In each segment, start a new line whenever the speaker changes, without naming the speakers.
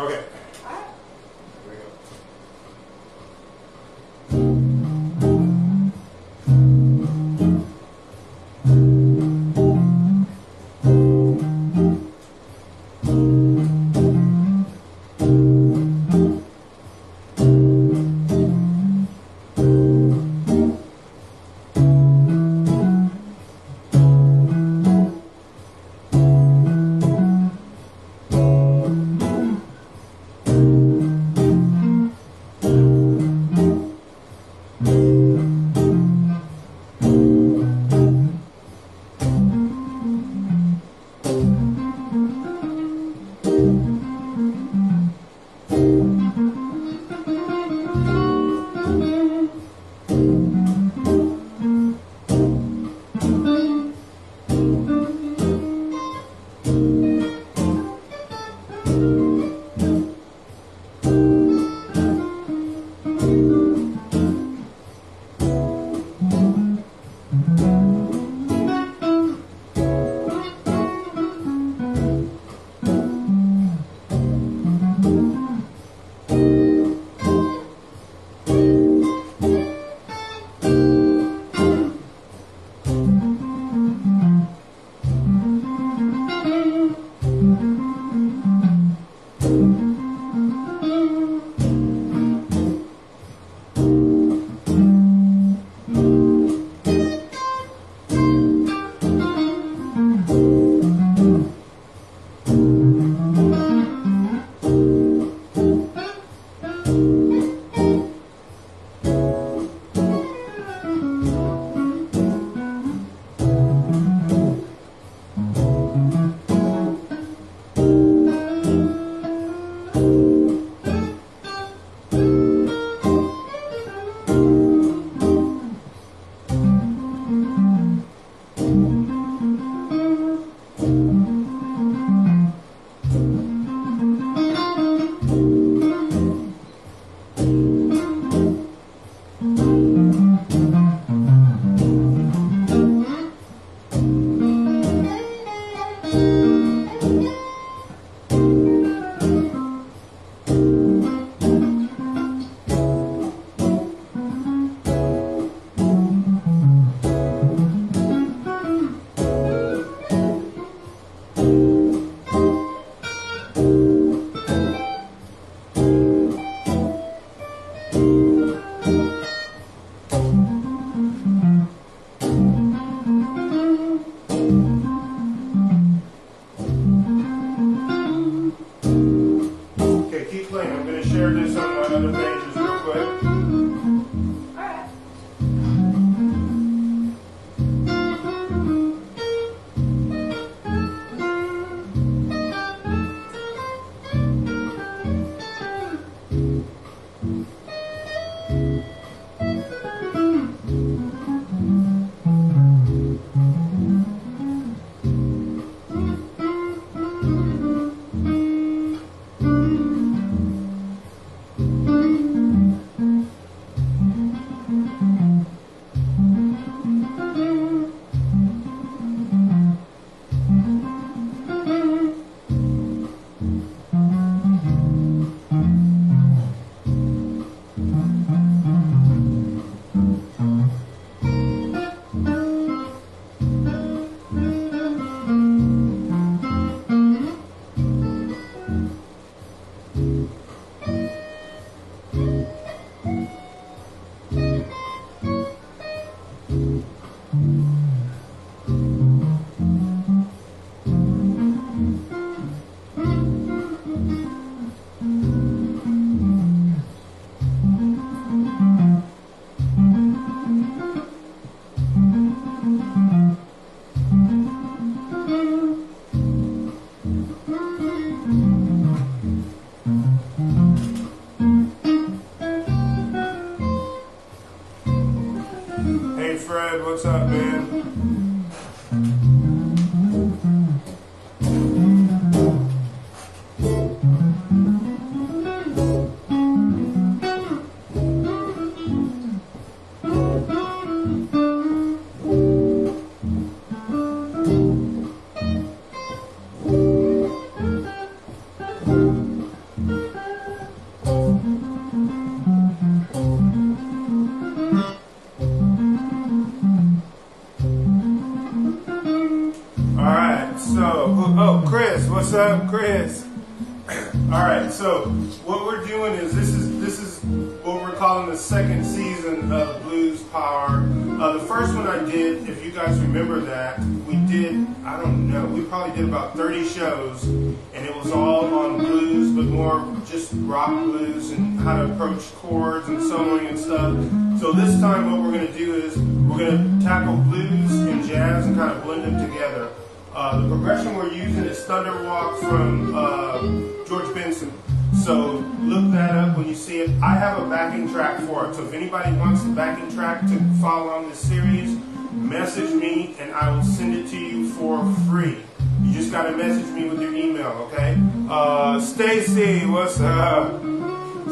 Okay. What's up, man? Oh, Chris, what's up, Chris? All right, so what we're doing is this is what we're calling the second season of Blues Power. The first one I did, if you guys remember that, we did, I don't know, we probably did about 30 shows, and it was all on blues, but more just rock blues and how to approach chords and soloing and stuff. So this time what we're going to do is we're going to tackle blues and jazz and kind of blend them together. The progression we're using is Thunder Walk from George Benson. So look that up when you see it. I have a backing track for it. So if anybody wants the backing track to follow on this series, message me and I will send it to you for free. You just got to message me with your email, okay? Stacy, what's up?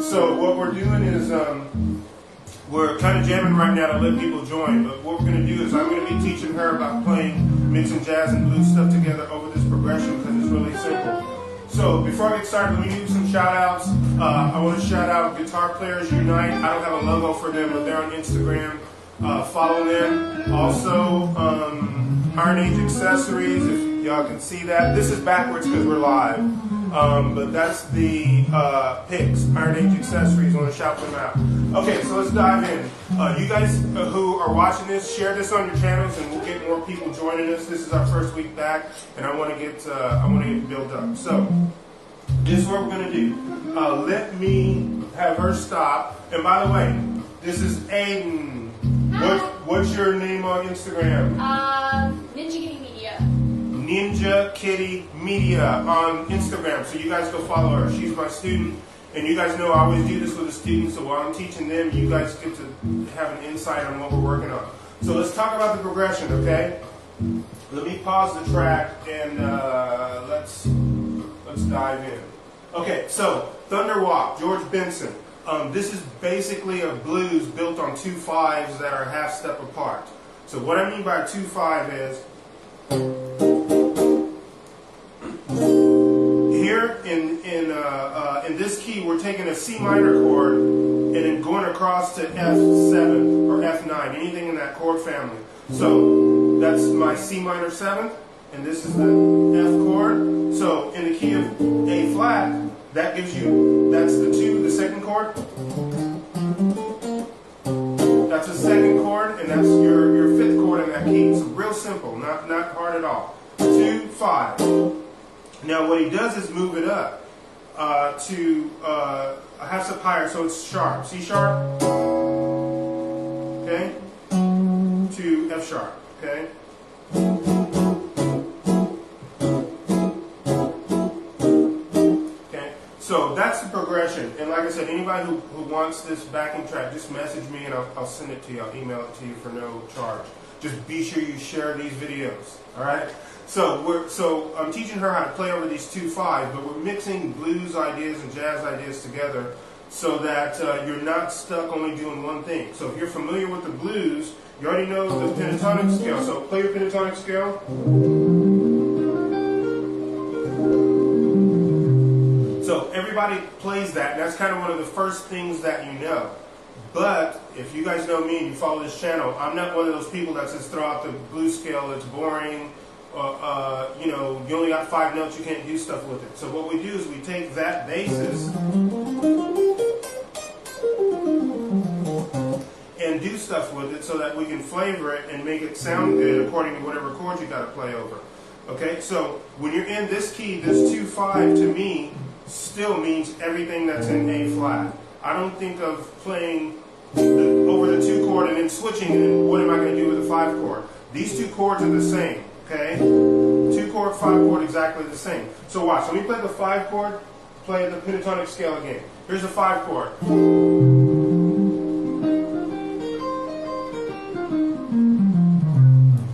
So what we're doing is we're kind of jamming right now to let people join. But what we're going to do is I'm going to be teaching her about mixing jazz and blues stuff together over this progression because it's really simple. So before I get started, let me do some shout outs. I want to shout out Guitar Players Unite. I don't have a logo for them, but they're on Instagram. Follow them. Also, Iron Age Accessories, if y'all can see that. This is backwards because we're live. But that's the picks, Iron Age Accessories. I want to shout them out. Okay, so let's dive in. You guys who are watching this, share this on your channels, and we'll get more people joining us. This is our first week back, and I want to get built up. So this is what we're going to do. Let me have her stop. And by the way, this is Aiden. What's your name on Instagram?
ninjakittymedia.
Ninja Kitty Media on Instagram. So you guys go follow her. She's my student. And you guys know I always do this with the students. So while I'm teaching them, you guys get to have an insight on what we're working on. So let's talk about the progression, okay? Let me pause the track and let's dive in. Okay, so Thunder Walk, George Benson. This is basically a blues built on 2 5s that are half step apart. So what I mean by 2 5 is here in this key we're taking a C minor chord and then going across to F7 or F9, anything in that chord family. So that's my C minor 7th, and this is the F chord. So in the key of A flat, that gives you, that's the 2, the second chord. That's a second chord, and that's your 5th chord in that key. So real simple, not hard at all. 2, 5. Now what he does is move it up to a half step higher, so it's sharp. C sharp, okay, to F sharp, okay. So that's the progression, and like I said, anybody who wants this backing track, just message me and I'll send it to you. I'll email it to you for no charge. Just be sure you share these videos, all right? So I'm teaching her how to play over these 2 5s, but we're mixing blues ideas and jazz ideas together so that you're not stuck only doing one thing. So if you're familiar with the blues, you already know the pentatonic scale. So play your pentatonic scale. So everybody plays that, and that's kind of one of the first things that you know. But if you guys know me and you follow this channel, I'm not one of those people that says throw out the blues scale, it's boring, you know, you only got 5 notes, you can't do stuff with it. So what we do is we take that basis and do stuff with it so that we can flavor it and make it sound good according to whatever chords you got to play over. Okay, so when you're in this key, this 2 5 to me still means everything that's in A flat. I don't think of playing over the 2 chord and then switching and what am I going to do with the 5 chord. These 2 chords are the same, okay? 2 chord, 5 chord, exactly the same. So watch, let me play the 5 chord, play the pentatonic scale again. Here's the 5 chord.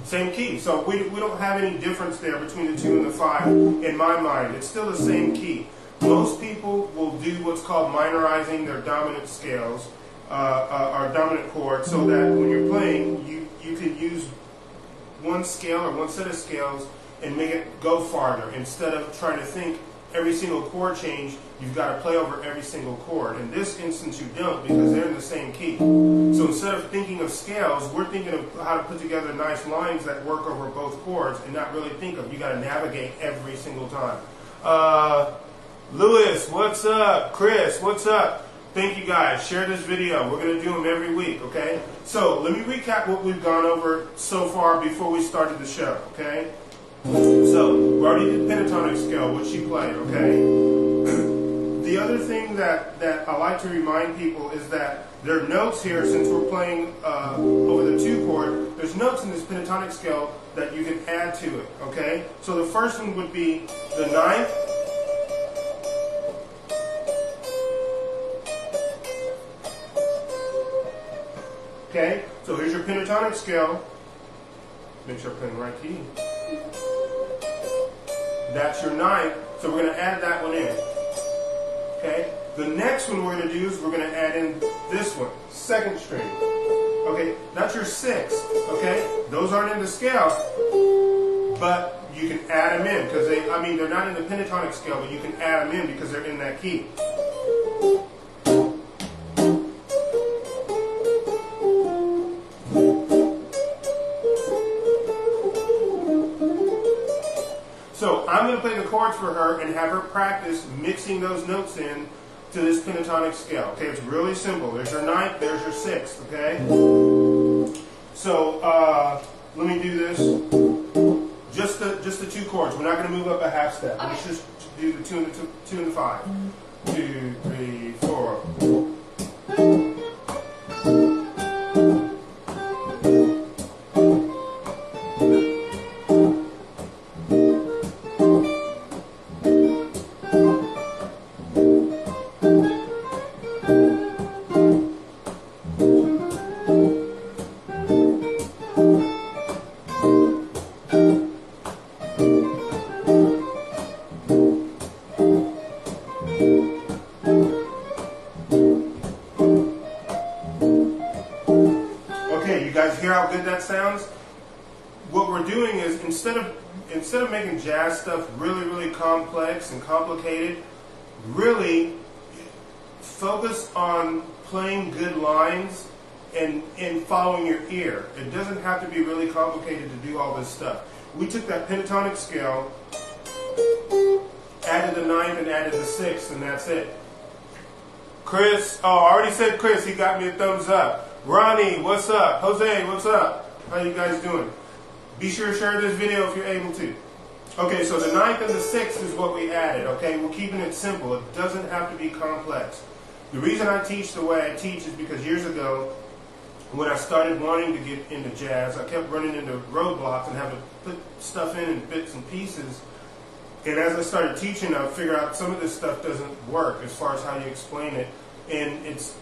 Same key, so we don't have any difference there between the 2 and the 5 in my mind. It's still the same key. Most people will do what's called minorizing their dominant scales, or dominant chords, so that when you're playing, you can use one scale or one set of scales and make it go farther instead of trying to think every single chord change, you've got to play over every single chord. In this instance, you don't because they're in the same key. So instead of thinking of scales, we're thinking of how to put together nice lines that work over both chords and not really think of, you got to navigate every single time. Lewis, what's up? Chris, what's up? Thank you guys. Share this video. We're going to do them every week, okay? So let me recap what we've gone over so far before we started the show, okay? So we already did pentatonic scale, which she played, okay? The other thing that I like to remind people is that there are notes here, since we're playing over the 2 chord, there's notes in this pentatonic scale that you can add to it, okay? So the first one would be the 9th, okay? So here's your pentatonic scale. Make sure I'm playing the right key. That's your 9th, so we're going to add that one in. Okay? The next one we're going to do is we're going to add in this one, 2nd string. Okay? That's your 6th. Okay? Those aren't in the scale, but you can add them in because they're not in the pentatonic scale, but you can add them in because they're in that key. So I'm going to play the chords for her and have her practice mixing those notes in to this pentatonic scale. Okay, it's really simple. There's your 9th, there's your 6th, okay? So let me do this. Just the 2 chords. We're not going to move up a half step.
Okay.
Let's just do the 2 and the 2 and the 5. 2, 3, 4. Hear how good that sounds? What we're doing is instead of making jazz stuff really complex and complicated, really focus on playing good lines and following your ear. It doesn't have to be really complicated to do all this stuff. We took that pentatonic scale, added the 9th and added the 6th, and that's it. Chris, I already said Chris, he got me a thumbs up. Ronnie, what's up? Jose, what's up? How you guys doing? Be sure to share this video if you're able to. Okay, so the 9th and the 6th is what we added, okay? We're keeping it simple. It doesn't have to be complex. The reason I teach the way I teach is because years ago, when I started wanting to get into jazz, I kept running into roadblocks and having to put stuff in bits and pieces. And as I started teaching, I figured out some of this stuff doesn't work as far as how you explain it, and it's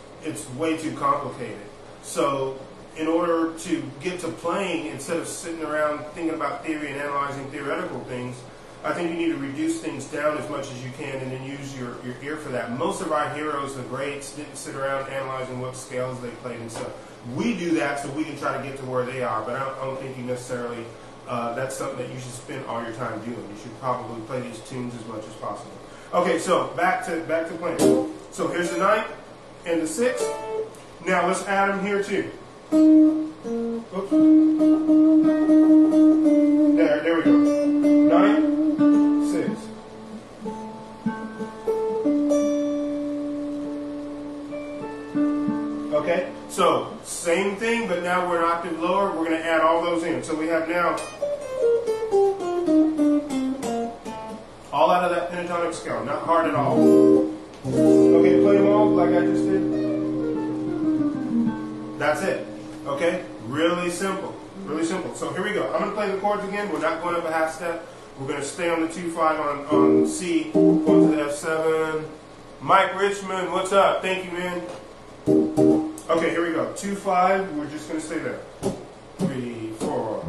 way too complicated. So in order to get to playing, instead of sitting around thinking about theory and analyzing theoretical things, I think you need to reduce things down as much as you can and then use your ear for that. Most of our heroes, the greats, didn't sit around analyzing what scales they played and stuff. We do that so we can try to get to where they are, but I don't think you necessarily, that's something that you should spend all your time doing. You should probably play these tunes as much as possible. Okay, so back to playing. So here's the 9th and the 6th. Now let's add them here too. Oops. There we go. 9, 6. Okay, so same thing, but now we're an octave lower. We're going to add all those in. So we have now all out of that pentatonic scale. Not hard at all. Okay, play them all like I just did. That's it. Okay? Really simple. Really simple. So here we go. I'm going to play the chords again. We're not going up a half step. We're going to stay on the 2-5 on C, going to the F7. Mike Richmond, what's up? Thank you, man. Okay, here we go. 2-5. We're just going to stay there. 3, 4.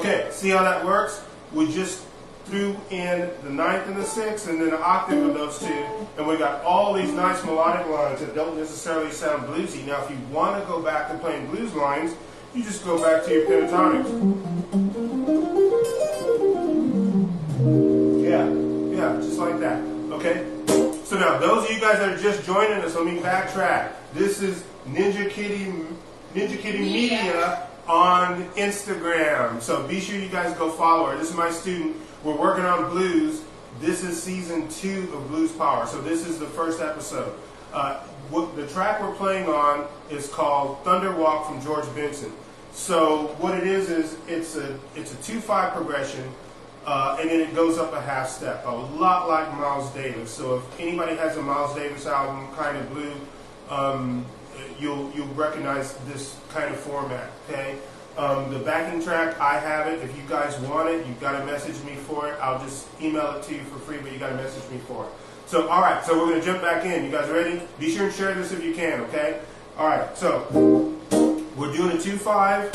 Okay, see how that works? We just threw in the ninth and the sixth and then an octave of those two, and we got all these nice melodic lines that don't necessarily sound bluesy. Now if you want to go back to playing blues lines, you just go back to your pentatonics. Yeah, just like that. Okay? So now, those of you guys that are just joining us, let me backtrack. This is Ninja Kitty Media on Instagram. So be sure you guys go follow her. This is my student. We're working on blues. This is season 2 of Blues Power. So this is the first episode. The track we're playing on is called Thunder Walk from George Benson. So what it is it's a 2/5 progression, and then it goes up a half step, a lot like Miles Davis. So if anybody has a Miles Davis album, kind of blue, you'll recognize this kind of format. Okay. The backing track, I have it. If you guys want it, you've got to message me for it. I'll just email it to you for free, but you got to message me for it. So, all right, so we're going to jump back in. You guys ready? Be sure and share this if you can, okay? All right, so we're doing a 2/5,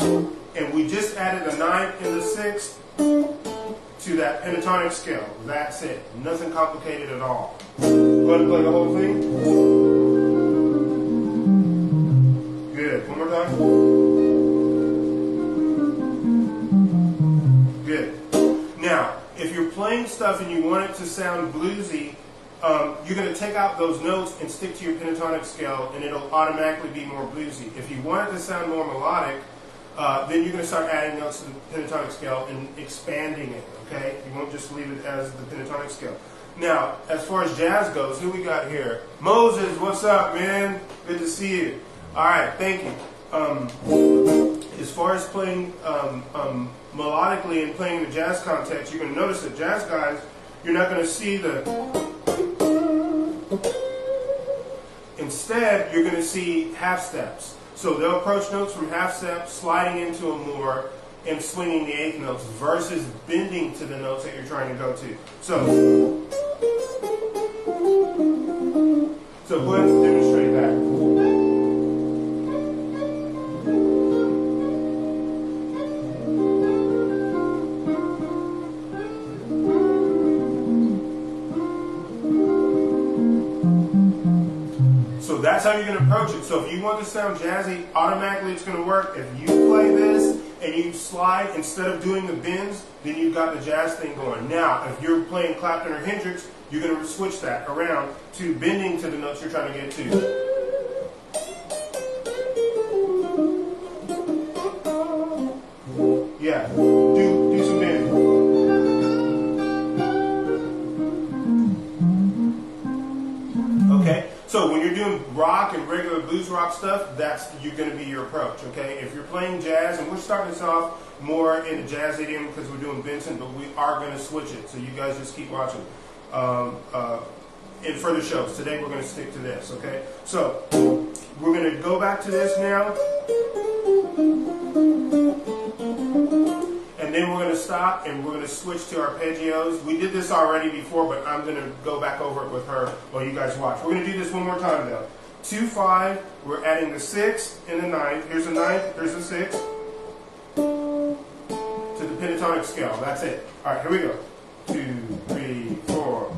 and we just added the ninth and the sixth to that pentatonic scale. That's it. Nothing complicated at all. Go ahead and play the whole thing. Good. One more time. Now, if you're playing stuff and you want it to sound bluesy, you're going to take out those notes and stick to your pentatonic scale, and it'll automatically be more bluesy. If you want it to sound more melodic, then you're going to start adding notes to the pentatonic scale and expanding it, okay? You won't just leave it as the pentatonic scale. Now, as far as jazz goes, who we got here? Moses, what's up, man? Good to see you. All right, thank you. As far as playing melodically and playing in the jazz context, you're going to notice that jazz guys, you're not going to see the... Instead, you're going to see half steps. So they'll approach notes from half steps, sliding into a more, and swinging the eighth notes versus bending to the notes that you're trying to go to. So go ahead and demonstrate that. So that's how you're going to approach it. So if you want to sound jazzy, automatically it's going to work. If you play this and you slide instead of doing the bends, then you've got the jazz thing going. Now, if you're playing Clapton or Hendrix, you're going to switch that around to bending to the notes you're trying to get to. Yeah, do some bends. Okay, so when you're doing rock and regular blues rock stuff, that's going to be your approach. Okay, if you're playing jazz, and we're starting this off more in the jazz idiom because we're doing Benson, but we are going to switch it. So you guys just keep watching. In further shows, today we're going to stick to this. Okay, so we're going to go back to this now. And then we're going to stop and we're going to switch to arpeggios. We did this already before, but I'm going to go back over it with her while you guys watch. We're going to do this one more time though. 2/5, we're adding the sixth and the ninth. Here's the ninth, here's the sixth. To the pentatonic scale. That's it. Alright, here we go. 2, 3, 4.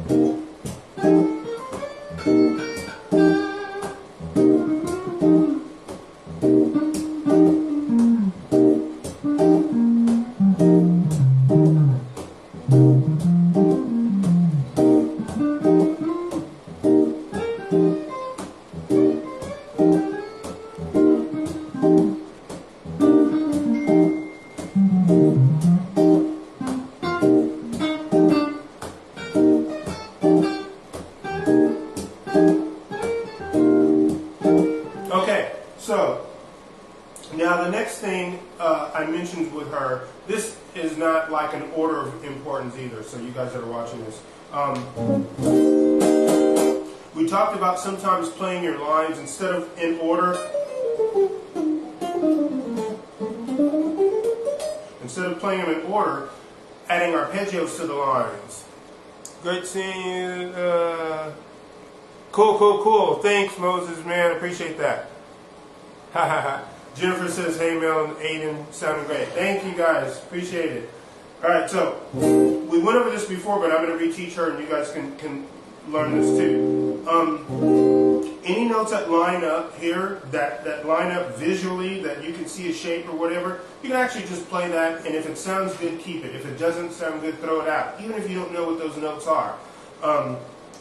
Okay, so now the next thing I mentioned with her, this is not like an order of importance either, so you guys that are watching this. We talked about sometimes playing your lines instead of in order. Instead of playing them in order, adding arpeggios to the lines. Great seeing you. Cool. Thanks, Moses, man. Appreciate that. Jennifer says, hey Mel and Aiden, sounding great. Thank you guys, appreciate it. All right, so we went over this before, but I'm going to reteach her, and you guys can learn this too. Any notes that line up here, that line up visually, that you can see a shape or whatever, you can actually just play that, and if it sounds good, keep it. If it doesn't sound good, throw it out, even if you don't know what those notes are.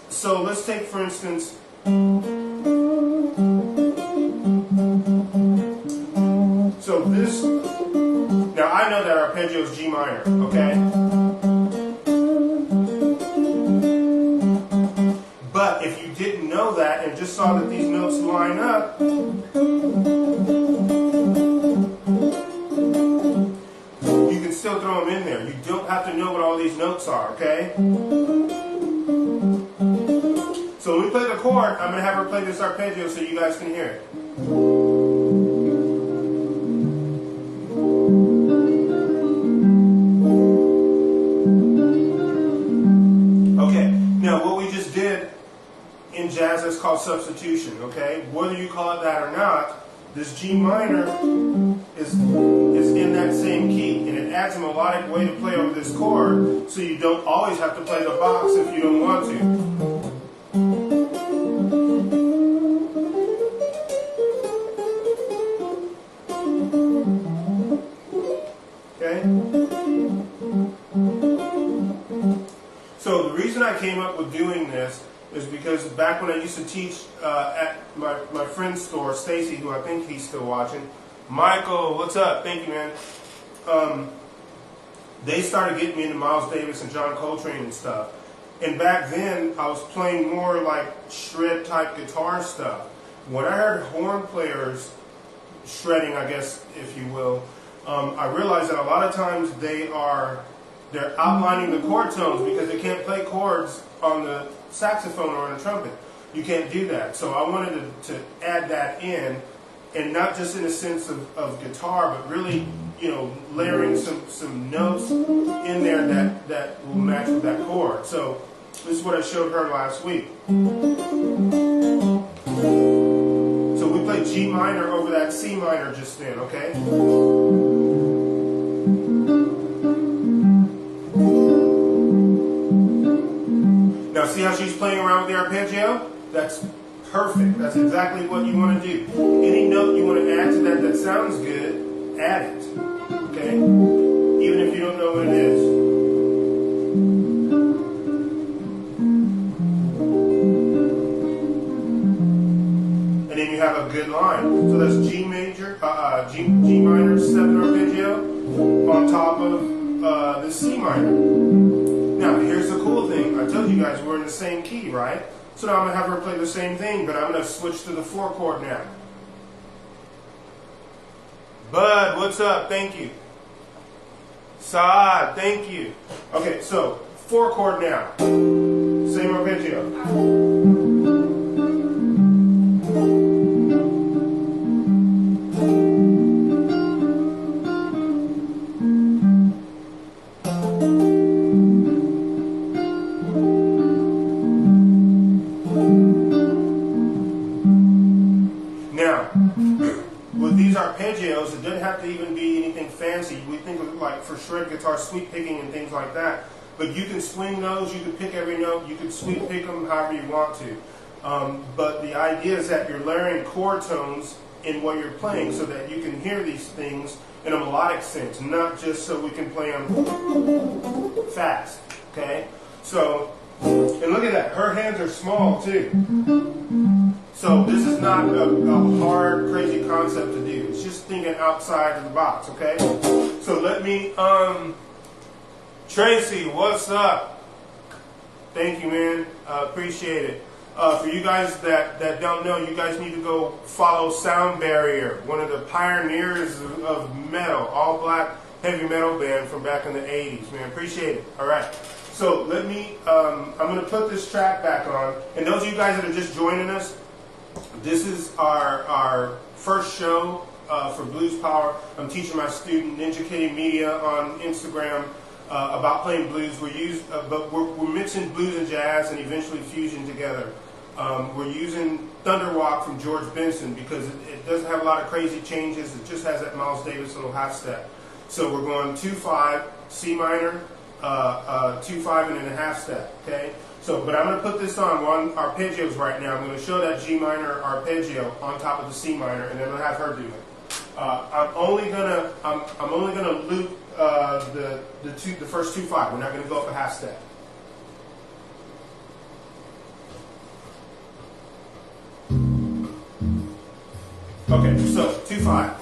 So let's take, for instance, so this, now I know that arpeggio is G minor, okay? But if you didn't know that and just saw that these notes line up, you can still throw them in there. You don't have to know what all these notes are, okay? So when we play the chord, I'm going to have her play this arpeggio so you guys can hear it. Okay, now what we just did in jazz is called substitution, okay? Whether you call it that or not, this G minor is in that same key, and it adds a melodic way to play over this chord, so you don't always have to play the box if you don't want to. So the reason I came up with doing this is because back when I used to teach at my friend's store, Stacy, who I think he's still watching, Michael, what's up? Thank you, man. They started getting me into Miles Davis and John Coltrane and stuff. And back then, I was playing more like shred-type guitar stuff. When I heard horn players shredding, I guess, if you will, I realized that a lot of times they're outlining the chord tones because they can't play chords on the saxophone or on a trumpet. You can't do that. So I wanted to add that in, and not just in a sense of guitar, but really, you know, layering some notes in there that will match with that chord. So this is what I showed her last week. So we played G minor over that C minor just then, okay? Now see how she's playing around with the arpeggio? That's perfect. That's exactly what you want to do. Any note you want to add to that sounds good, add it. Okay? Even if you don't know what it is. And then you have a good line. So that's G major, G minor 7 arpeggio on top of the C minor. Now, here's the cool thing. I told you guys we're in the same key, right? So now I'm going to have her play the same thing, but I'm going to switch to the 4 chord now. Bud, what's up? Thank you. Saad, thank you. Okay, so 4 chord now. Same arpeggio. Arpeggios, it doesn't have to even be anything fancy. We think of it like for shred guitar, sweep picking and things like that. But you can swing those, you can pick every note, you can sweep pick them however you want to. But the idea is that you're layering chord tones in what you're playing so that you can hear these things in a melodic sense, not just so we can play them fast. Okay? So, and look at that, her hands are small too. So this is not a hard, crazy concept to do. It's just thinking outside of the box, okay? So let me, Tracy, what's up? Thank you, man. Appreciate it. For you guys that don't know, you guys need to go follow Sound Barrier, one of the pioneers of metal, all black heavy metal band from back in the 80s, man. Appreciate it. All right. So let me, I'm going to put this track back on. And those of you guys that are just joining us, this is our first show for Blues Power. I'm teaching my student ninjakittymedia on Instagram about playing blues. But we're mixing blues and jazz and eventually fusion together. We're using Thunderwalk from George Benson because it doesn't have a lot of crazy changes. It just has that Miles Davis little half step. So we're going 2-5, C minor, 2-5, and then a half step. Okay. So, but I'm going to put this on. We're on arpeggios right now. I'm going to show that G minor arpeggio on top of the C minor, and then I'll have her do it. I'm only gonna loop the first 2-5. We're not going to go up a half step. Okay, so 2-5.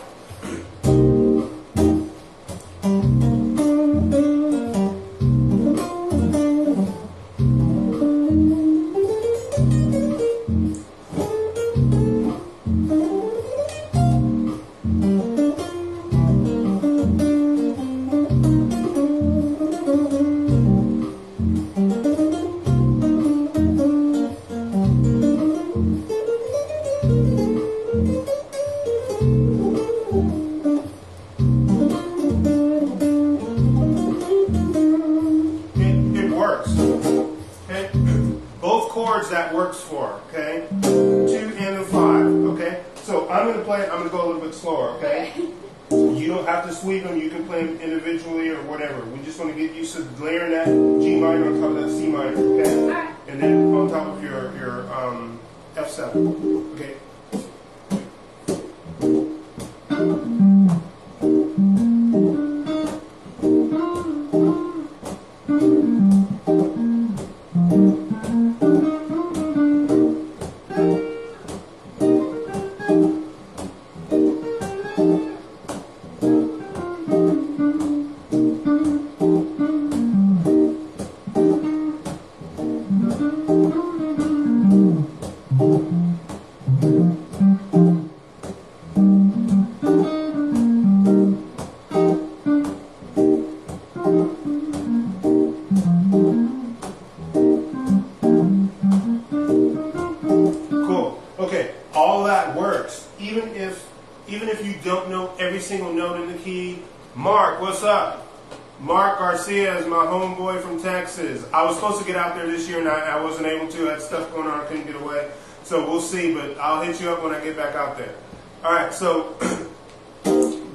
That works for, okay? 2 and a 5, okay? So I'm going to go a little bit slower, okay? You don't have to sweep them, you can play them individually or whatever. We just want to get used to layering that G minor on top of that C minor, okay? And then on top of your F7, okay? Even if you don't know every single note in the key. Mark, what's up? Mark Garcia is my homeboy from Texas. I was supposed to get out there this year and I wasn't able to. I had stuff going on, I couldn't get away. So we'll see, but I'll hit you up when I get back out there. All right, so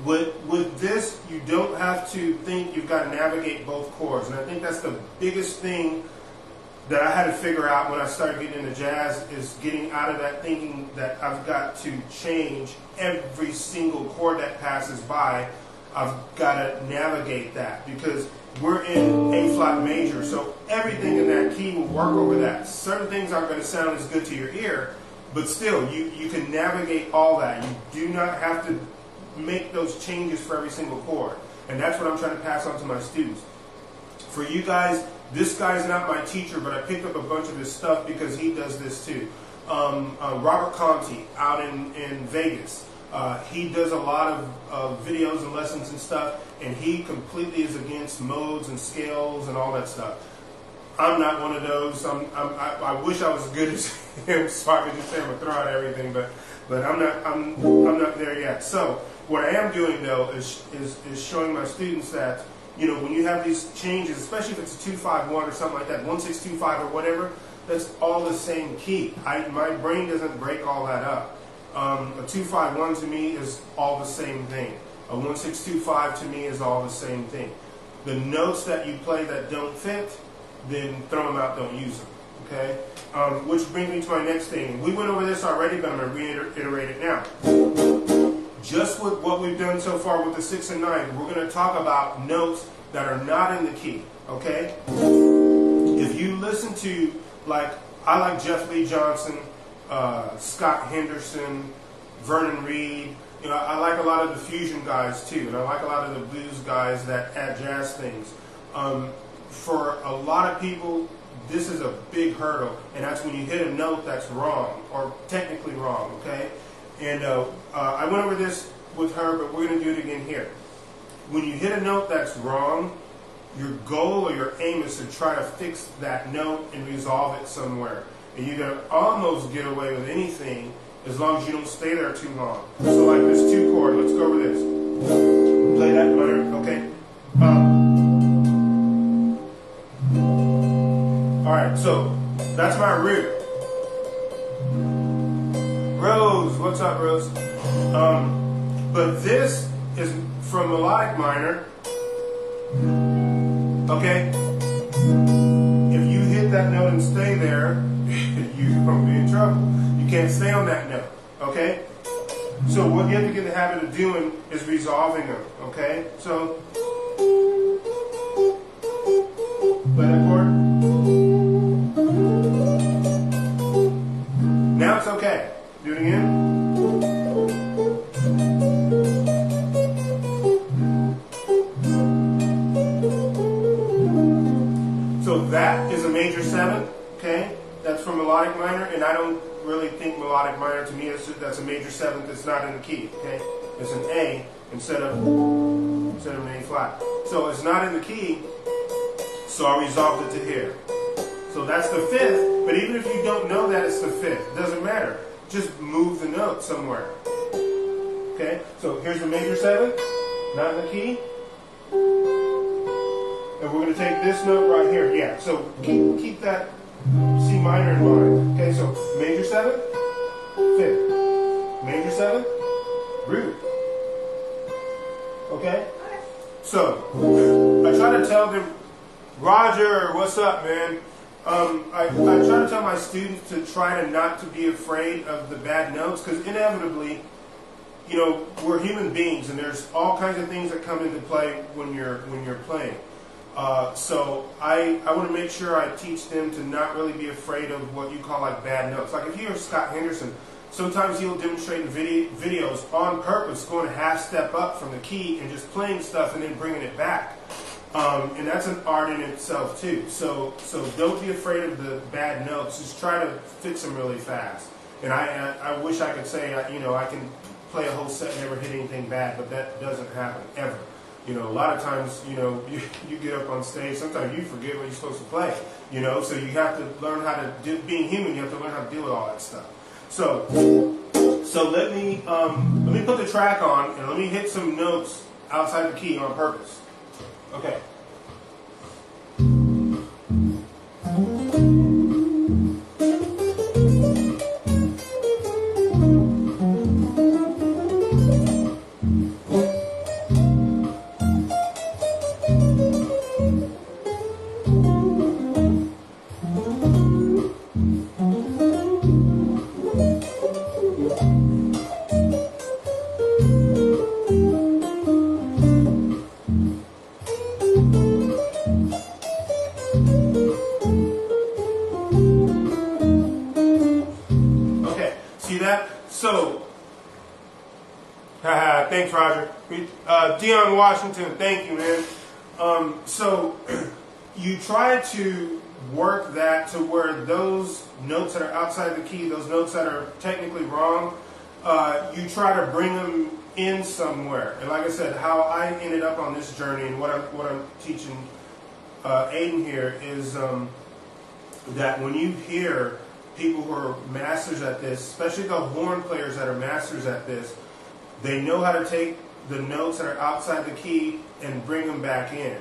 with this, you don't have to think you've got to navigate both chords. And I think that's the biggest thing that I had to figure out when I started getting into jazz, is getting out of that thinking that I've got to change every single chord that passes by. I've got to navigate that because we're in A flat major, so everything in that key will work over that. Certain things aren't going to sound as good to your ear, but still, you can navigate all that. You do not have to make those changes for every single chord. And that's what I'm trying to pass on to my students. For you guys, this guy's not my teacher, but I picked up a bunch of his stuff because he does this too. Robert Conti out in Vegas. He does a lot of videos and lessons and stuff, and he completely is against modes and scales and all that stuff. I'm not one of those. I wish I was as good as him, so I could just say I'm gonna throw out everything, but I'm not there yet. So what I am doing though is showing my students that, you know, when you have these changes, especially if it's a 2-5-1 or something like that, 1-6-2-5 or whatever, that's all the same key. My brain doesn't break all that up. A 2-5-1 to me is all the same thing. A 1-6-2-5 to me is all the same thing. The notes that you play that don't fit, then throw them out, don't use them. Okay? Which brings me to my next thing. We went over this already, but I'm going to reiterate it now. Just with what we've done so far with the 6 and 9, we're going to talk about notes that are not in the key. Okay? If you listen to, I like Jeff Lee Johnson, Scott Henderson, Vernon Reed. You know, I like a lot of the fusion guys too, and I like a lot of the blues guys that add jazz things. For a lot of people, this is a big hurdle, and that's when you hit a note that's wrong, or technically wrong, okay? And I went over this with her, but we're going to do it again here. When you hit a note that's wrong, your goal or your aim is to try to fix that note and resolve it somewhere. And you're going to almost get away with anything as long as you don't stay there too long. So like this 2 chord, let's go over this. Play that minor, okay? Alright, so that's my root. What's up, Rose? But this is from melodic minor. Okay? If you hit that note and stay there, you're going to be in trouble. You can't stay on that note. Okay? So what you have to get in the habit of doing is resolving them. Okay? So, play that chord. Now it's okay. Do it again. So that is a major 7, okay? That's for melodic minor, and I don't really think melodic minor to me that's a major 7th that's not in the key, okay? It's an A instead of an A flat. So it's not in the key, so I resolved it to here. So that's the 5th, but even if you don't know that it's the 5th, it doesn't matter. Just move the note somewhere. Okay? So here's the major 7th, not in the key. And we're going to take this note right here. Yeah, so keep that C minor in mind. Okay, so major 7th, 5th. Major 7th, root. Okay? So, I try to tell them, Roger, what's up, man? I try to tell my students to try to not to be afraid of the bad notes, because inevitably, you know, we're human beings, and there's all kinds of things that come into play when you're playing. So I want to make sure I teach them to not really be afraid of what you call like bad notes. Like if you hear Scott Henderson, sometimes he'll demonstrate in videos on purpose going a half step up from the key and just playing stuff and then bringing it back. And that's an art in itself too. So don't be afraid of the bad notes. Just try to fix them really fast. And I wish I could say, you know, I can play a whole set and never hit anything bad, but that doesn't happen ever. You know, a lot of times, you know, you get up on stage, sometimes you forget what you're supposed to play, you know, so you have to learn how to being human, you have to learn how to deal with all that stuff. So let me put the track on and let me hit some notes outside the key on purpose. Okay. So, thanks, Roger. Dion Washington, thank you, man. So, you try to work that to where those notes that are outside the key, those notes that are technically wrong, you try to bring them in somewhere. And like I said, how I ended up on this journey and what I'm teaching Aiden here is that when you hear people who are masters at this, especially the horn players that are masters at this, they know how to take the notes that are outside the key and bring them back in.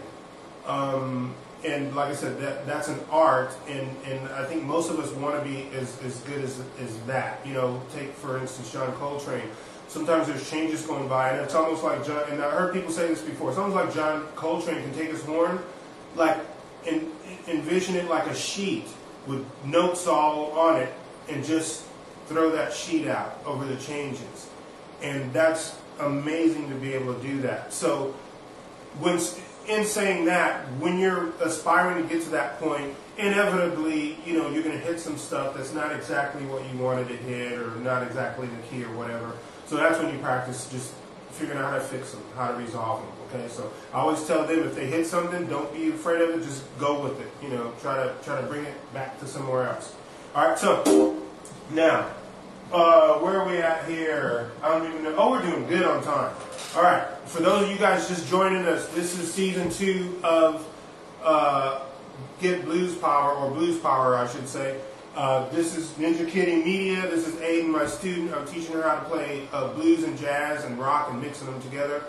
And like I said, that's an art, and I think most of us want to be as good as that. You know, take for instance John Coltrane. Sometimes there's changes going by, and it's almost like John, and I heard people say this before, it's almost like John Coltrane can take his horn, like, and envision it like a sheet with notes all on it and just throw that sheet out over the changes. And that's amazing to be able to do that. So in saying that, when you're aspiring to get to that point, inevitably, you know, you're going to hit some stuff that's not exactly what you wanted to hit or not exactly the key or whatever. So that's when you practice just figuring out how to fix them, how to resolve them. Okay, so I always tell them if they hit something, don't be afraid of it. Just go with it. You know, try to bring it back to somewhere else. All right, so now where are we at here? I don't even know. Oh, we're doing good on time. All right, for those of you guys just joining us, this is season 2 of Get Blues Power, or Blues Power, I should say. This is ninjakittymedia. This is Aiden, my student. I'm teaching her how to play blues and jazz and rock and mixing them together.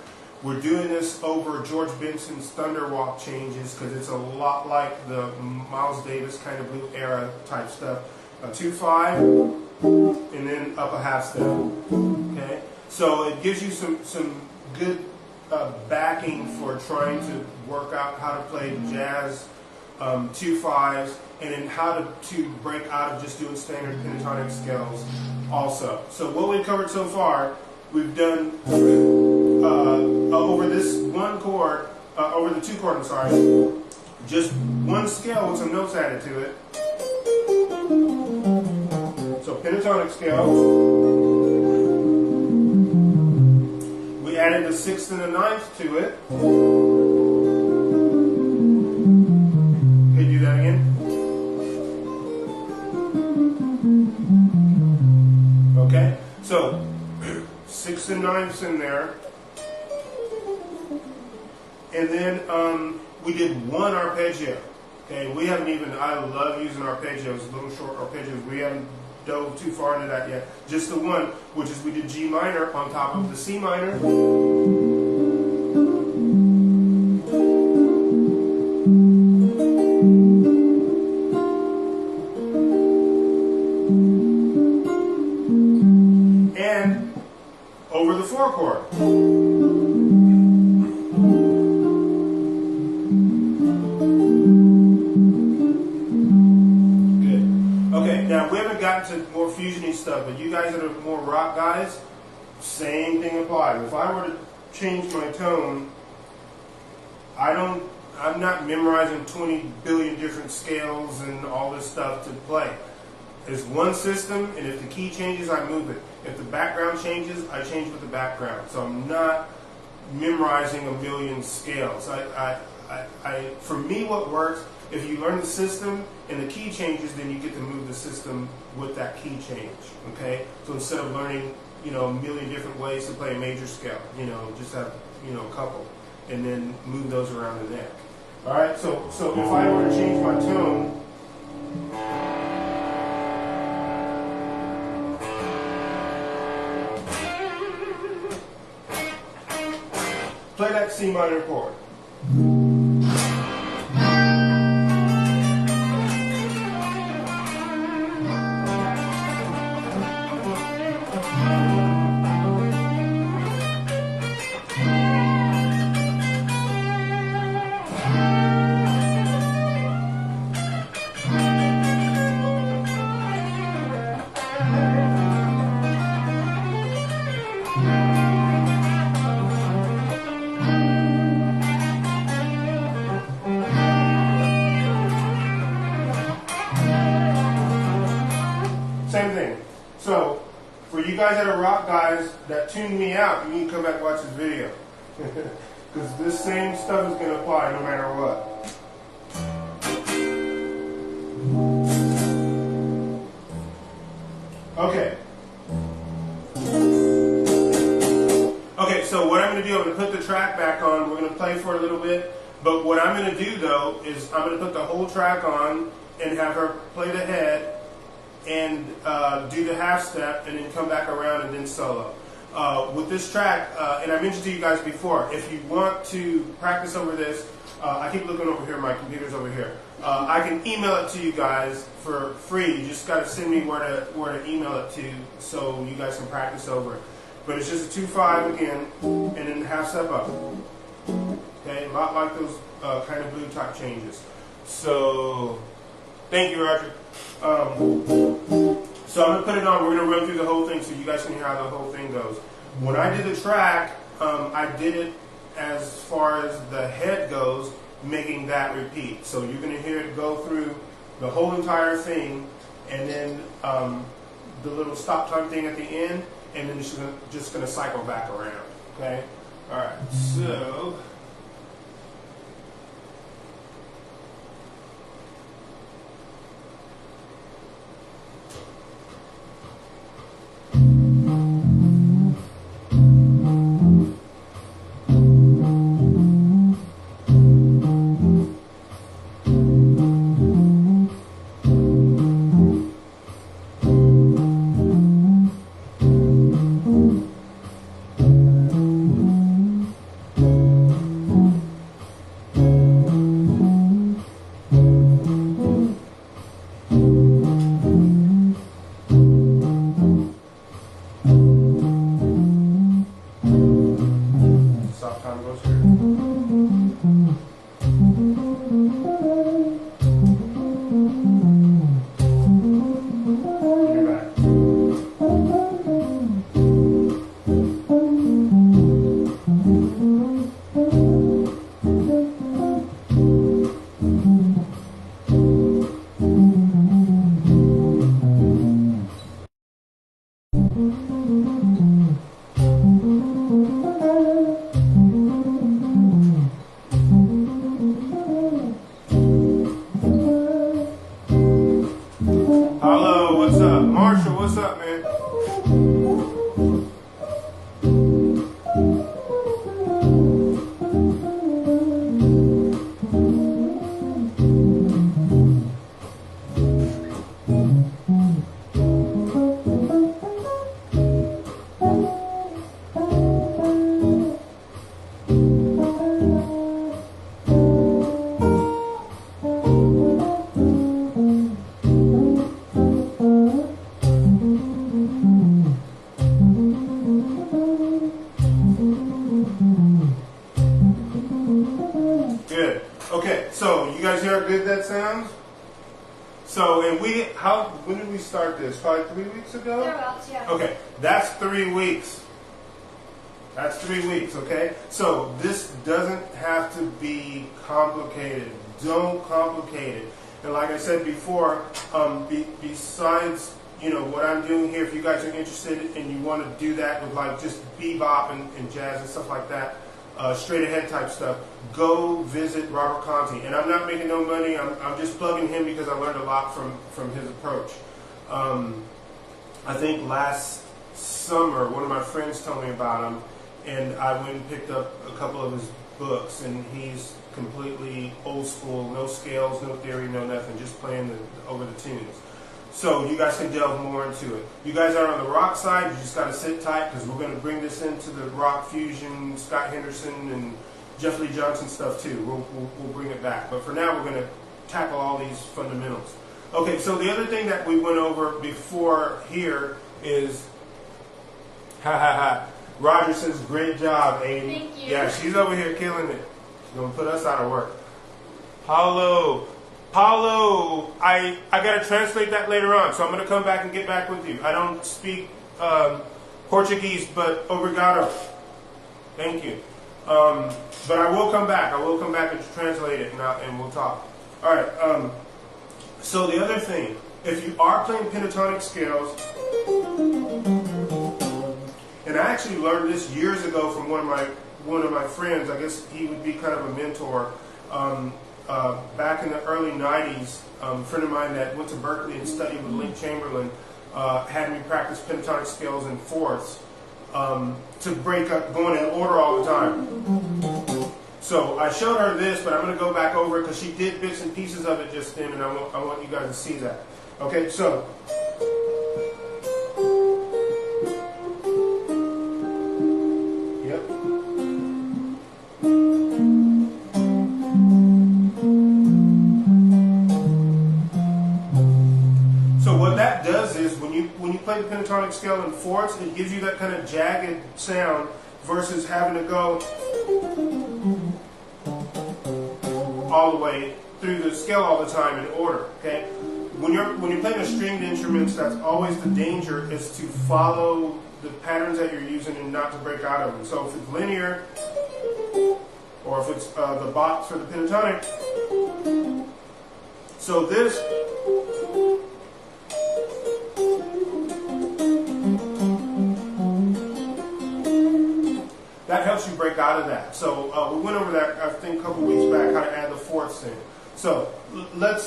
We're doing this over George Benson's Thunderwalk changes because it's a lot like the Miles Davis kind of blue era type stuff. 2/5, and then up a half step. Okay, so it gives you some good backing for trying to work out how to play jazz 2/5s, and then how to break out of just doing standard pentatonic scales also. So what we've covered so far, we've done over this one chord, over the 2 chord, I'm sorry, just one scale with some notes added to it. So pentatonic scale. We added the 6th and the 9th to it. Okay, do that again. Okay, so 6th and 9ths in there. And then we did one arpeggio. Okay, we haven't even, I love using arpeggios, little short arpeggios. We haven't dove too far into that yet. Just the one, which is we did G minor on top of the C minor. And over the 4 chord. Now, we haven't gotten to more fusiony stuff, but you guys that are more rock guys, same thing applies. If I were to change my tone, I'm not memorizing 20 billion different scales and all this stuff to play. It's one system, and if the key changes, I move it. If the background changes, I change with the background. So I'm not memorizing a million scales. For me, what works, if you learn the system and the key changes, then you get to move the system with that key change, okay? So instead of learning, a million different ways to play a major scale, just have, a couple, and then move those around the neck. All right, so if I were to change my tone, play that C minor chord. Same thing. So, for you guys that are rock guys that tune me out, you need to come back and watch this video. Because this same stuff is going to apply no matter what. Okay. Okay, so what I'm going to do, I'm going to put the track back on. We're going to play for a little bit. But what I'm going to do, though, is I'm going to put the whole track on and have her play the head and do the half step and then come back around and then solo. With this track, and I mentioned to you guys before, if you want to practice over this, I keep looking over here, my computer's over here. I can email it to you guys for free. You just got to send me where to email it to so you guys can practice over it. But it's just a 2/5 again, and then half step up. Okay, a lot like those kind of blue type changes. So, thank you, Roger. So I'm going to put it on. We're going to run through the whole thing so you guys can hear how the whole thing goes. When I did the track, I did it as far as the head goes, making that repeat. So you're going to hear it go through the whole entire thing, and then the little stop time thing at the end, and then it's just going to cycle back around. Okay? All right. So... Okay, so you guys hear how good that sounds? So, and when did we start this? Probably 3 weeks ago?
Thereabouts, yeah.
Okay, that's 3 weeks. That's 3 weeks, okay? So this doesn't have to be complicated. Don't complicate it. And like I said before, besides, what I'm doing here, if you guys are interested and you want to do that with like just bebop and jazz and stuff like that, straight ahead type stuff, go visit Robert Conti. And I'm not making no money. I'm just plugging him because I learned a lot from his approach. I think last summer, one of my friends told me about him, and I went and picked up a couple of his books, and he's completely old school, no scales, no theory, no nothing, just playing over the tunes. So you guys can delve more into it. You guys are on the rock side, you just got to sit tight because we're going to bring this into the rock fusion, Scott Henderson and Jeff Lee Johnson stuff too. We'll bring it back. But for now, we're going to tackle all these fundamentals. Okay, so the other thing that we went over before here is, Roger says, great job, Amy.
Thank you.
Yeah, she's over here killing it. She's going to put us out of work. Paulo, I got to translate that later on, so I'm going to come back and get back with you. I don't speak Portuguese, but obrigado. Thank you. But I will come back. I will come back and translate it, and we'll talk. All right. So the other thing, if you are playing pentatonic scales, and I actually learned this years ago from one of my friends. I guess he would be kind of a mentor. Back in the early 90s, a friend of mine that went to Berkeley and studied with Link Chamberlain had me practice pentatonic scales in fourths to break up, going in order all the time. So I showed her this, but I'm going to go back over it because she did bits and pieces of it just then, and I want you guys to see that. Okay, so. When you play the pentatonic scale in fourths, it gives you that kind of jagged sound versus having to go all the way through the scale all the time in order. Okay, when you're playing a stringed instruments, that's always the danger, is to follow the patterns that you're using and not to break out of them. So if it's linear, or if it's the box for the pentatonic, so this. That helps you break out of that. So we went over that, I think, a couple weeks back, how to add the fourths in. So let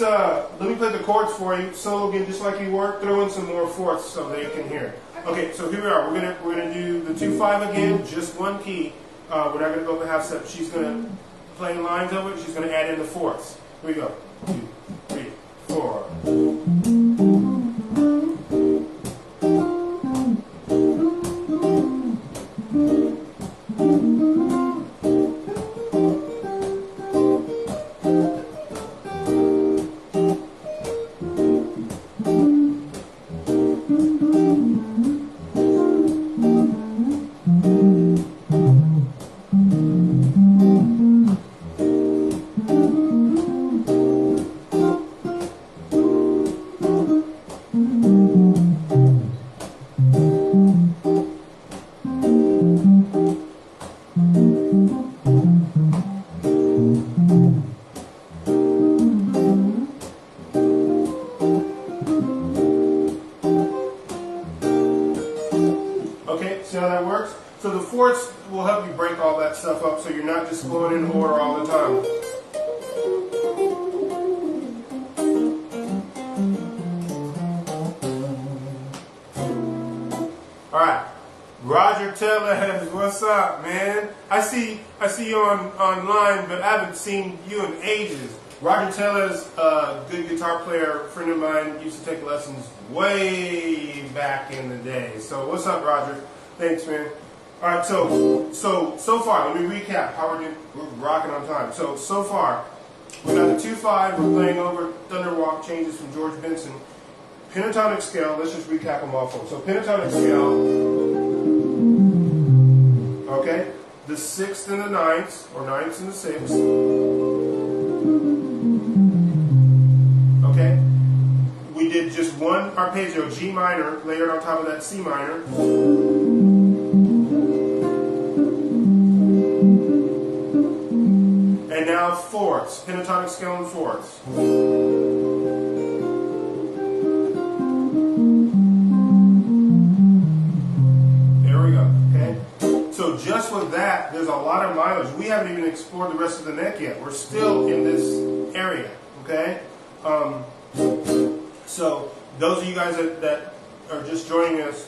me play the chords for you. Solo again, just like you were. Throw in some more fourths so they can hear. Okay, so here we are. We're gonna do the 2/5 again, just one key. We're not gonna go up a half step. She's gonna play lines over it. She's gonna add in the fourths. Here we go. 2, 3, 4. See how that works? So the fourths will help you break all that stuff up so you're not just going in order all the time. Alright. Roger Tellez, what's up, man? I see you online, but I haven't seen you in ages. Roger Tellez, good guitar player, friend of mine, used to take lessons way back in the day. So what's up, Roger? Thanks, man. All right, so far, let me recap how we're doing. We're rocking on time. So far, we got the 2/5. We're playing over Thunderwalk changes from George Benson. Pentatonic scale. Let's just recap them all for them. So pentatonic scale. Okay, the 6th and the 9th, or 9th and the 6th. Okay? We did just one arpeggio, G minor, layered on top of that C minor. And now fourths, pentatonic scale and fourths. There we go, okay? So just with that, there's a lot of mileage. We haven't even explored the rest of the neck yet. We're still in this area, okay? So those of you guys that are just joining us,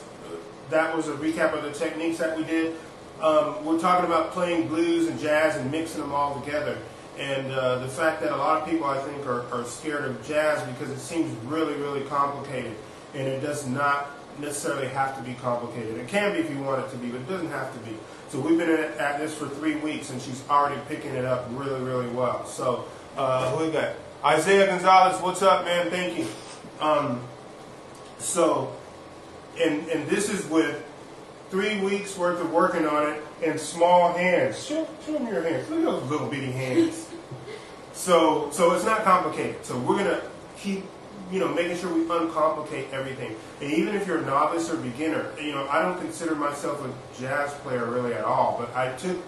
that was a recap of the techniques that we did. We're talking about playing blues and jazz and mixing them all together. And the fact that a lot of people, I think, are scared of jazz because it seems really, really complicated. And it does not necessarily have to be complicated. It can be if you want it to be, but it doesn't have to be. So we've been at this for 3 weeks, and she's already picking it up really, really well. So who we got? Isaiah Gonzalez, what's up, man? Thank you. And this is with 3 weeks worth of working on it and small hands. Show me your hands. Look at those little bitty hands. So it's not complicated. So we're gonna keep, making sure we uncomplicate everything. And even if you're a novice or beginner, I don't consider myself a jazz player really at all. But I took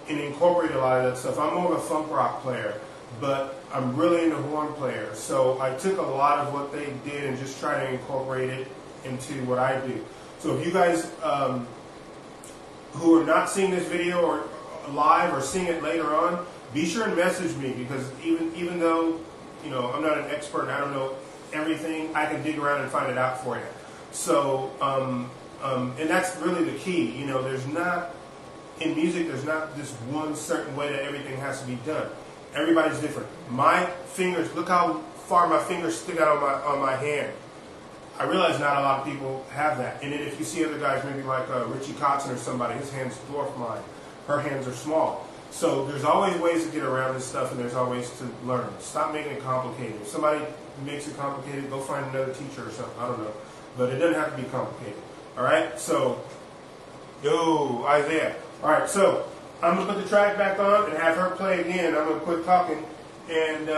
and incorporated a lot of that stuff. I'm more of a funk rock player, but I'm really into horn players. So I took a lot of what they did and just tried to incorporate it into what I do. So if you guys who are not seeing this video or live or seeing it later on, be sure and message me, because even though I'm not an expert and I don't know everything, I can dig around and find it out for you. So and that's really the key. There's not in music. There's not this one certain way that everything has to be done. Everybody's different. My fingers, look how far my fingers stick out on my hand. I realize not a lot of people have that. And then if you see other guys, maybe like Richie Kotzen or somebody, his hands dwarf mine. Her hands are small. So there's always ways to get around this stuff, and there's always to learn. Stop making it complicated. If somebody makes it complicated, go find another teacher or something. I don't know. But it doesn't have to be complicated. All right? So, yo, Isaiah. All right, so I'm going to put the track back on and have her play again. I'm going to quit talking. And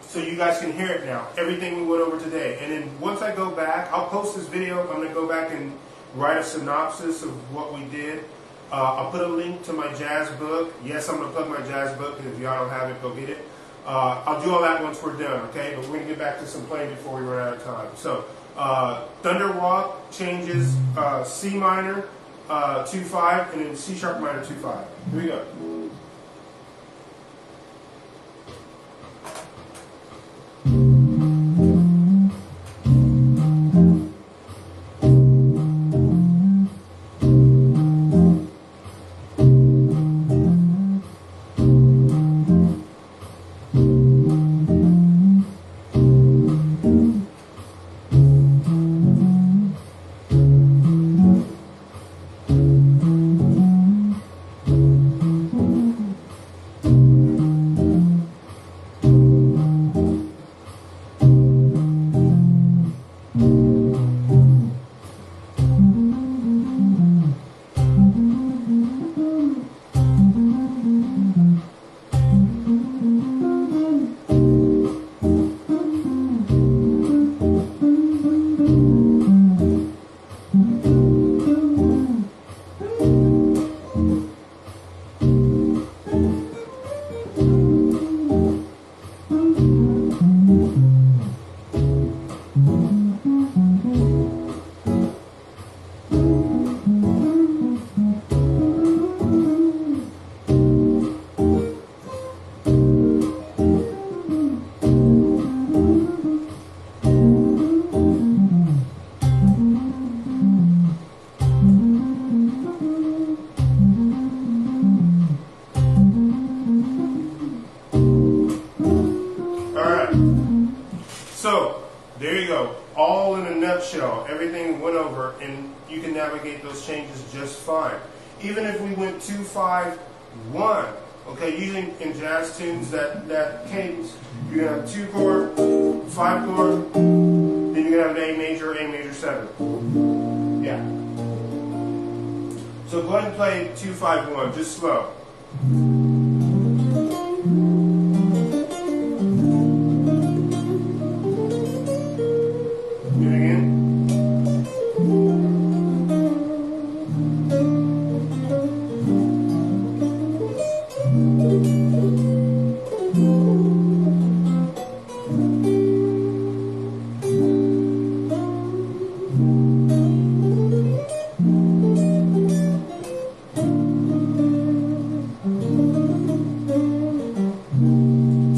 so you guys can hear it now, everything we went over today. And then once I go back, I'll post this video. I'm going to go back and write a synopsis of what we did. I'll put a link to my jazz book. Yes, I'm going to plug my jazz book, because if y'all don't have it, go get it. I'll do all that once we're done, okay? But we're going to get back to some playing before we run out of time. So Thunder Walk changes C minor 2-5, and then C sharp minor 2-5. Here we go. So, there you go. All in a nutshell. Everything went over, and you can navigate those changes just fine. Even if we went 2-5-1, okay, usually in jazz tunes, that cadence, you're going to have 2 chord, 5 chord, then you're going to have an A major 7. Yeah. So go ahead and play 2-5-1, just slow.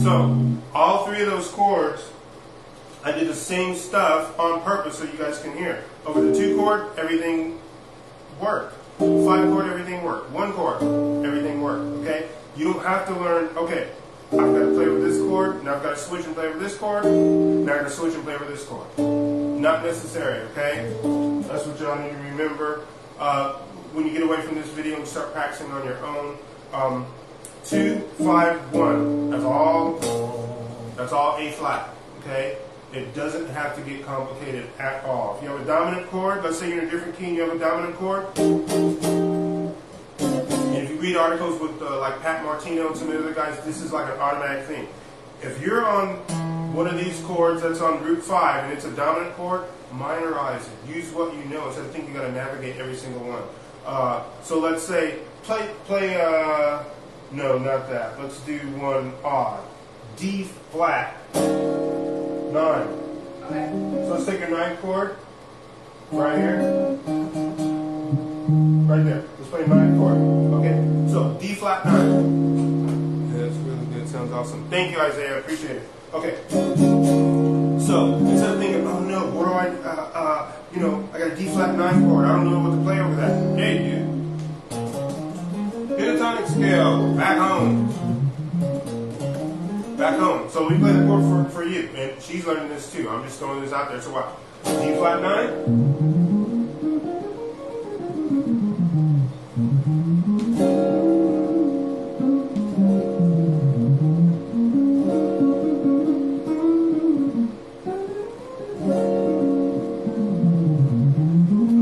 So all three of those chords, I did the same stuff on purpose so you guys can hear. Over the 2 chord, everything worked. 5 chord, everything worked. 1 chord, everything worked. Okay? You don't have to learn, okay, I've got to play with this chord, now I've got to switch and play with this chord, now I've got to switch and play with this chord. Not necessary, okay? That's what y'all need to remember. When you get away from this video and start practicing on your own. 2, 5, 1. That's all A flat, okay? It doesn't have to get complicated at all. If you have a dominant chord, let's say you're in a different key and you have a dominant chord, and if you read articles with like Pat Martino and some of the other guys, this is like an automatic thing. If you're on one of these chords that's on root 5 and it's a dominant chord, minorize it. Use what you know instead of thinking you got to navigate every single one. So let's say, no, not that. Let's do one odd. D flat. 9.
Okay.
So let's take a 9 chord. Right here. Right there. Let's play 9 chord. Okay. So D flat 9. Yeah, that's really good. Sounds awesome. Thank you, Isaiah. I appreciate it. Okay. So instead of thinking, oh no, what do I got a D flat 9 chord. I don't know what to play over that. Hey, dude. Pentatonic scale, back home. Back home. So we play the chord for you, and she's learning this too. I'm just throwing this out there. So watch. D flat 9.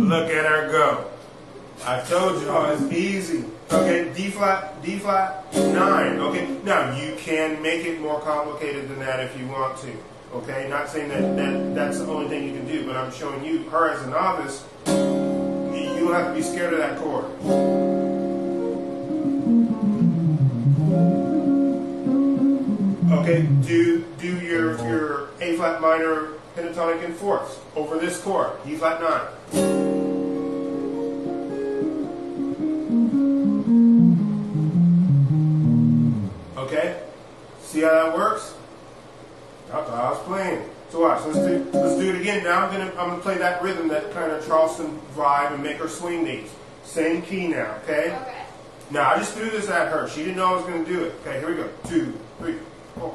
Look at her go. I told y'all it's easy. Okay, D flat 9. Okay, now you can make it more complicated than that if you want to. Okay, not saying that's the only thing you can do, but I'm showing you her as a novice. You don't have to be scared of that chord. Okay, do your A flat minor pentatonic in fourths over this chord, D flat 9. Okay, see how that works? That's how I was playing. So watch, let's do it again. Now I'm gonna play that rhythm, that kind of Charleston vibe, and make her swing these. Same key now, okay?
Okay.
Now I just threw this at her. She didn't know I was gonna do it. Okay, here we go. 2, 3, 4.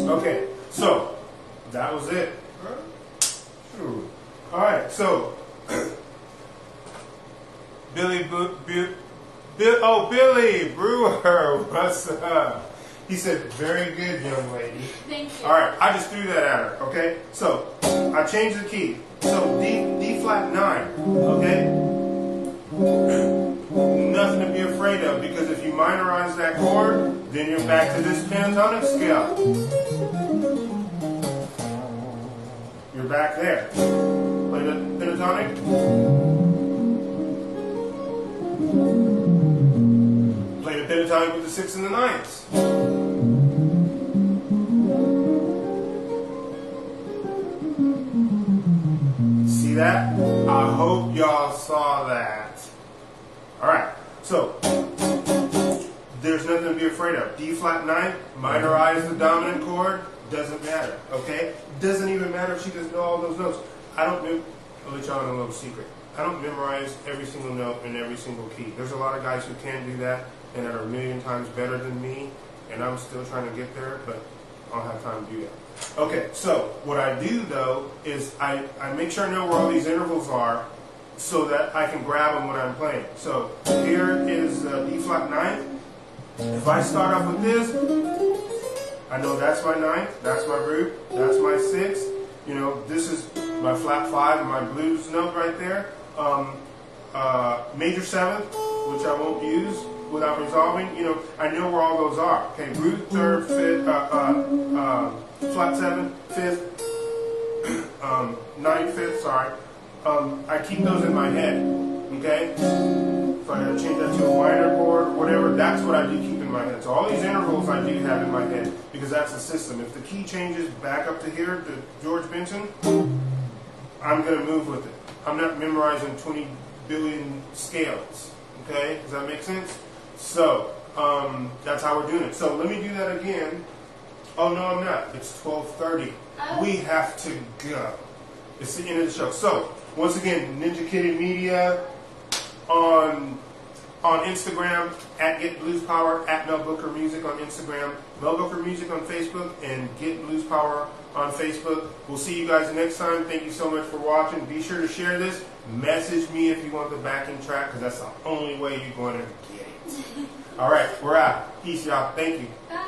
Okay, so that was it. All right, so Billy Brewer, what's up? He said, "Very good, young lady."
Thank you.
All right, I just threw that at her. Okay, so I changed the key. So D flat 9. Okay, nothing to be afraid of, because if you minorize that chord, then you're back to this pentatonic scale. You're back there. Play the pentatonic. Play the pentatonic with the 6 and the 9s. See that? I hope y'all saw that. Alright, so there's nothing to be afraid of. D flat 9, minorize the dominant chord, doesn't matter, okay? Doesn't even matter if she doesn't know all those notes. I'll let y'all know a little secret. I don't memorize every single note in every single key. There's a lot of guys who can do that and that are a million times better than me, and I'm still trying to get there, but I don't have time to do that. Okay, so what I do though is I make sure I know where all these intervals are so that I can grab them when I'm playing. So here is D flat 9. If I start off with this, I know that's my ninth, that's my root, that's my sixth. You know, this is my flat 5, my blues note right there. Major 7th, which I won't use without resolving. You know, I know where all those are. Okay, root 3rd, 5th, flat 7th, 5th, 9th, 5th, sorry. I keep those in my head, okay? If I gotta change that to a minor chord, whatever, that's what I do keep in my head. So all these intervals I do have in my head, because that's the system. If the key changes back up to here, to George Benson, I'm gonna move with it. I'm not memorizing 20 billion scales, okay? Does that make sense? So, that's how we're doing it. So let me do that again. Oh, no, I'm not. It's 12:30. We have to go. It's the end of the show. So, once again, Ninja Kitty Media on Instagram, at Get Blues Power, at Mel Booker Music on Instagram, Mel Booker Music on Facebook, and Get Blues Power on Facebook. We'll see you guys next time. Thank you so much for watching. Be sure to share this. Message me if you want the backing track, because that's the only way you're going to get it. All right, we're out. Peace, y'all. Thank you.
Bye.